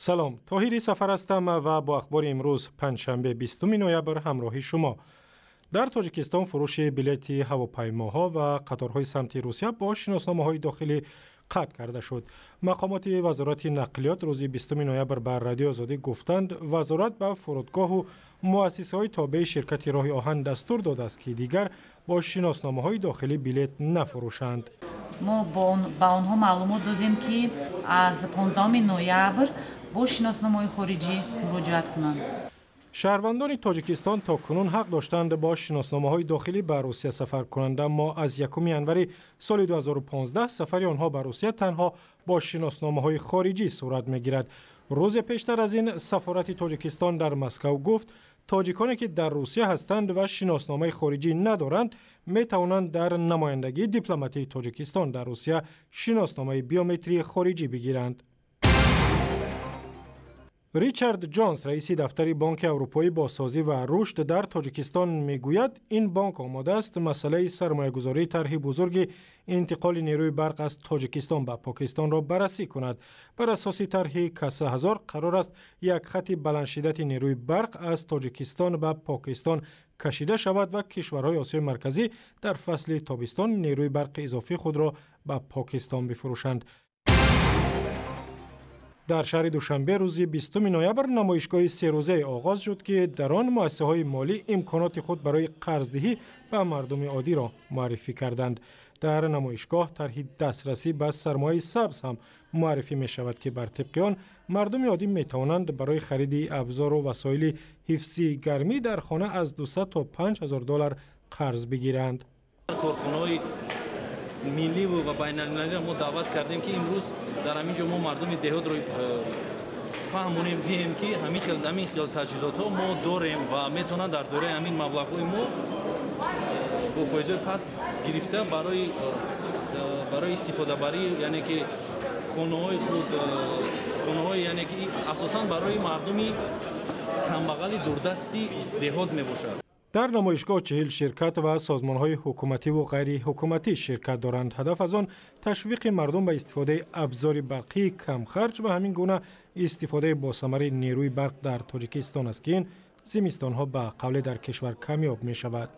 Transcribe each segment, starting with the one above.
سلام، طاهری سفر هستم و با اخبار امروز پنجشنبه 20 نوامبر همراهی شما. در تاجیکستان فروش بلیط هواپیماها و قطارهای سمت روسیه با شناسنامه‌های داخلی قطع کرده شد. مقامات وزارت نقلیات روز 20 نوامبر بر رادیو آزادی گفتند وزارت به فرودگاه و مؤسسه‌های تابع شرکت راه آهن دستور داده است که دیگر با شناسنامه‌های داخلی بلیط نفروشند. ما با آنها معلومات دادیم که از 15 نوامبر با شناسنامه‌های خارجی مراجعت کنند. شهروندان تاجیکستان تا کنون حق داشتند با شناسنامه‌های داخلی به روسیه سفر کنند، اما از 1 ژانویه سال 2015 سفر آنها به روسیه تنها با شناسنامه‌های خارجی صورت می‌گیرد. روز پیشتر از این سفارت تاجیکستان در مسکو گفت تاجیکانی که در روسیه هستند و شناسنامه خارجی ندارند می توانند در نمایندگی دیپلماتی تاجیکستان در روسیه شناسنامه بیومتری خارجی بگیرند. ریچارد جونز رئیس دفتر بانک اروپایی بازسازی و رشد در تاجیکستان میگوید این بانک آماده است مسئله سرمایه‌گذاری طرح بزرگ انتقال نیروی برق از تاجیکستان به پاکستان را بررسی کند. بر اساس طرح کاسه هزار قرار است یک خط بلند شدت نیروی برق از تاجیکستان به پاکستان کشیده شود و کشورهای آسیای مرکزی در فصل تابستان نیروی برق اضافی خود را به پاکستان بفروشند. در شهر دوشنبه روز 20 نوامبر نمایشگاه 3 روزه آغاز شد که در آن مؤسسه‌های مالی امکانات خود برای قرضدهی به مردم عادی را معرفی کردند. در نمایشگاه طرح دسترسی به سرمایه سبز هم معرفی می شود که بر طبق آن مردم عادی می توانند برای خرید ابزار و وسایل حفظی گرمی در خانه از 200 تا 5000 دلار قرض بگیرند. کارخانه‌های ملی و بین‌المللی ما دعوت کردیم که امروز در همینجا ما مردم دهات رو فهمونیم دیم که همین خیال تجهیزات ها ما داریم و میتونن در دوره همین مبلغ های ما با فایز پس گرفته برای استفاده بری، یعنی که خانه های خود یعنی که اساساً برای مردمی کمبغل دوردستی دهات میباشد. در نمایشگاه 40 شرکت و سازمان‌های حکومتی و غیر حکومتی شرکت دارند. هدف از آن تشویق مردم به استفاده ابزار برقی کم خرج و همین گونه استفاده با ثمر نیروی برق در تاجیکستان است که این زمستان‌ها به قول در کشور کمیاب می شود.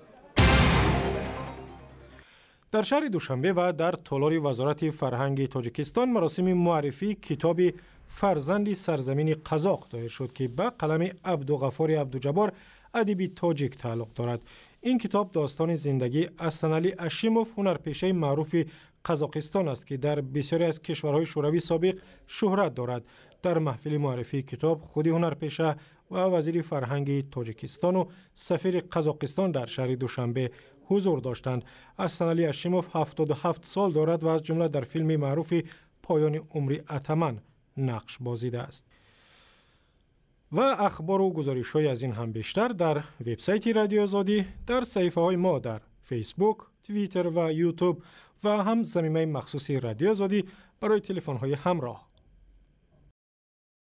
در شهر دوشنبه و در تالار وزارت فرهنگ تاجیکستان مراسم معرفی کتاب فرزند سرزمین قزاق دایر شد که به قلم عبدالغفار عبدالجبار ادیب تاجیک تعلق دارد. این کتاب داستان زندگی حسنعلی اشیموف هنرپیشه معروف قزاقستان است که در بسیاری از کشورهای شوروی سابق شهرت دارد. در محفل معرفی کتاب خود هنرپیشه و وزیر فرهنگ تاجیکستان و سفیر قزاقستان در شهر دوشنبه حضور داشتند. حسنعلی اشیموف 77 سال دارد و از جمله در فیلم معروف پایان عمر اتمن نقش بازیده است. و اخبار و گزارش‌های از این هم بیشتر در وبسایت رادیو آزادی، در صفحه‌های ما در فیسبوک، توییتر و یوتیوب و هم صفحه مخصوص رادیو آزادی برای تلفن‌های همراه.